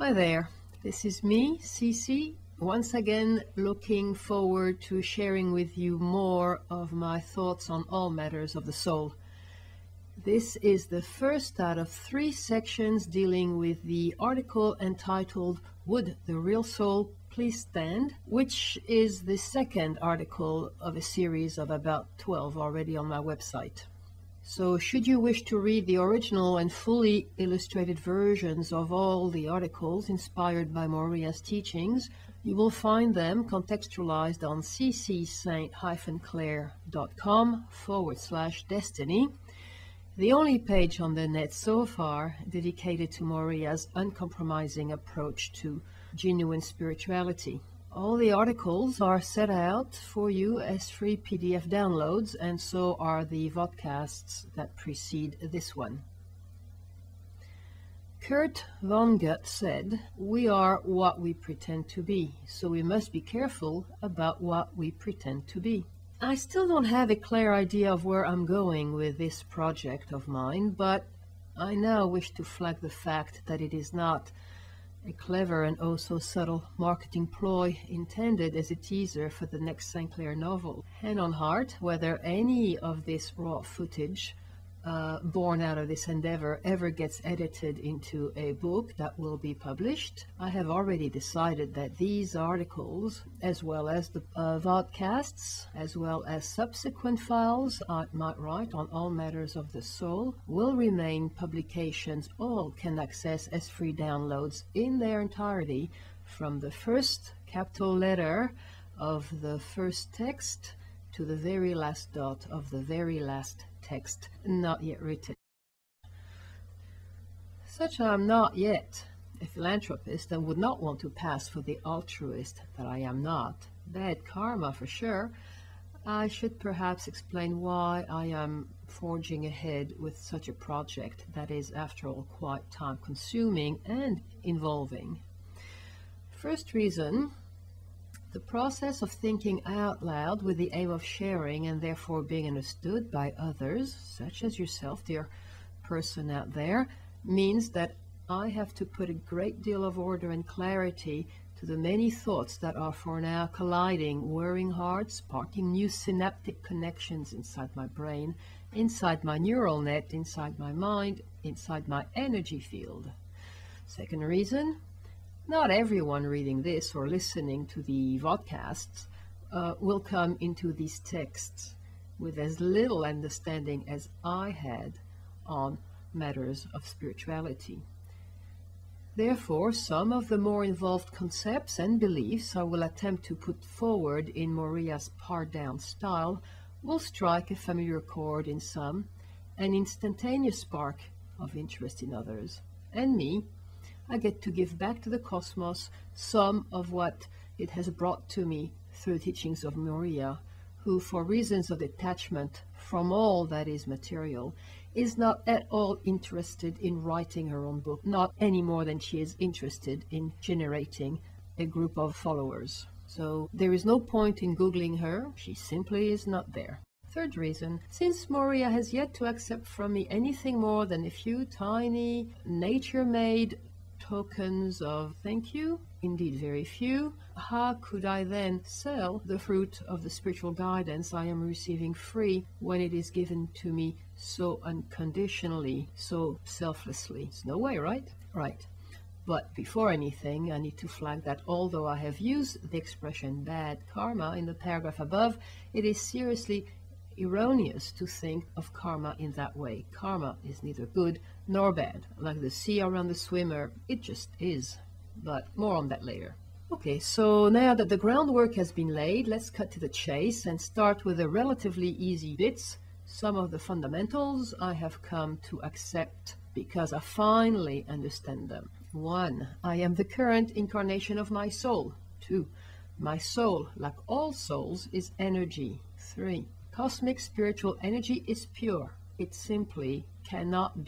Hi there, this is me, Cece, once again looking forward to sharing with you more of my thoughts on all matters of the soul. This is the first out of 3 sections dealing with the article entitled Would the Real Soul Please Stand?, which is the second article of a series of about 12 already on my website. So should you wish to read the original and fully illustrated versions of all the articles inspired by Moria's teachings, you will find them contextualized on ccsaint-clair.com/destiny, the only page on the net so far dedicated to Moria's uncompromising approach to genuine spirituality. All the articles are set out for you as free PDF downloads, and so are the vodcasts that precede this one. Kurt Vonnegut said, "We are what we pretend to be, so we must be careful about what we pretend to be." I still don't have a clear idea of where I'm going with this project of mine, but I now wish to flag the fact that it is not a clever and oh so subtle marketing ploy intended as a teaser for the next Saint-Clair novel. Hand on heart, whether any of this raw footage born out of this endeavor ever gets edited into a book that will be published, I have already decided that these articles, as well as the vodcasts, as well as subsequent files I might write on all matters of the soul, will remain publications all can access as free downloads in their entirety, from the first capital letter of the first text to the very last dot of the very last text not yet written. Such I am not yet a philanthropist and would not want to pass for the altruist that I am not. Bad karma for sure. I should perhaps explain why I am forging ahead with such a project that is, after all, quite time-consuming and involving. First reason: the process of thinking out loud with the aim of sharing and therefore being understood by others, such as yourself, dear person out there, means that I have to put a great deal of order and clarity to the many thoughts that are for now colliding, whirring hard, sparking new synaptic connections inside my brain, inside my neural net, inside my mind, inside my energy field. Second reason: not everyone reading this or listening to the vodcasts will come into these texts with as little understanding as I had on matters of spirituality. Therefore, some of the more involved concepts and beliefs I will attempt to put forward in Moria's pared-down style will strike a familiar chord in some, an instantaneous spark of interest in others. And me, I get to give back to the cosmos some of what it has brought to me through the teachings of Moria, who, for reasons of detachment from all that is material, is not at all interested in writing her own book, not any more than she is interested in generating a group of followers. So there is no point in Googling her, she simply is not there. Third reason: since Moria has yet to accept from me anything more than a few tiny, nature-made tokens of thank you, indeed very few, how could I then sell the fruit of the spiritual guidance I am receiving free when it is given to me so unconditionally, so selflessly? It's no way, right? Right. But before anything, I need to flag that although I have used the expression bad karma in the paragraph above, it is seriously erroneous to think of karma in that way. Karma is neither good nor bad. Like the sea around the swimmer, it just is. But more on that later. Okay, so now that the groundwork has been laid, let's cut to the chase and start with the relatively easy bits. Some of the fundamentals I have come to accept because I finally understand them. 1. I am the current incarnation of my soul. 2. My soul, like all souls, is energy. 3. Cosmic spiritual energy is pure. It simply cannot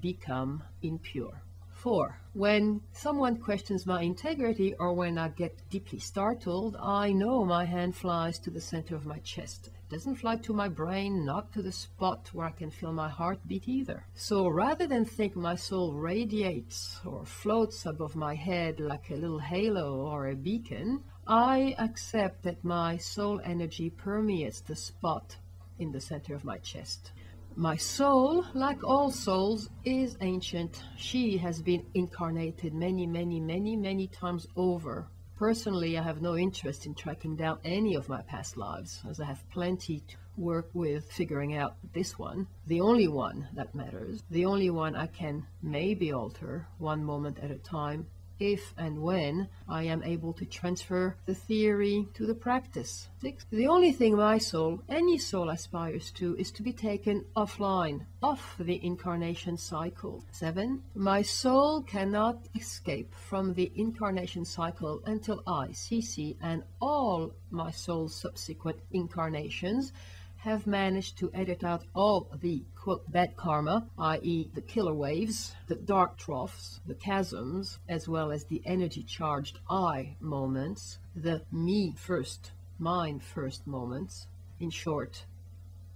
become impure. 4. When someone questions my integrity or when I get deeply startled, I know my hand flies to the center of my chest. It doesn't fly to my brain, not to the spot where I can feel my heartbeat either. So rather than think my soul radiates or floats above my head like a little halo or a beacon, I accept that my soul energy permeates the spot in the center of my chest. My soul, like all souls, is ancient. She has been incarnated many times over. Personally, I have no interest in tracking down any of my past lives, as I have plenty to work with figuring out this one, the only one that matters, the only one I can maybe alter one moment at a time, if and when I am able to transfer the theory to the practice. 6. The only thing my soul, any soul, aspires to is to be taken offline, off the incarnation cycle. 7. My soul cannot escape from the incarnation cycle until I, CC, and all my soul's subsequent incarnations have managed to edit out all the, quote, bad karma, i.e. the killer waves, the dark troughs, the chasms, as well as the energy-charged I moments, the me first, mine first moments, in short,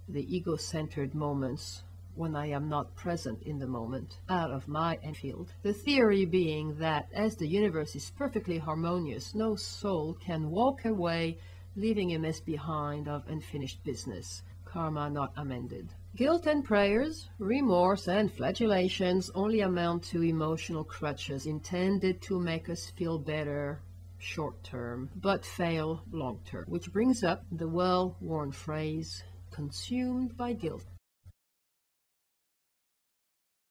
the ego-centered moments when I am not present in the moment, out of my field. The theory being that as the universe is perfectly harmonious, no soul can walk away leaving a mess behind of unfinished business, karma not amended. Guilt and prayers, remorse and flagellations only amount to emotional crutches intended to make us feel better short term, but fail long term. Which brings up the well-worn phrase, consumed by guilt.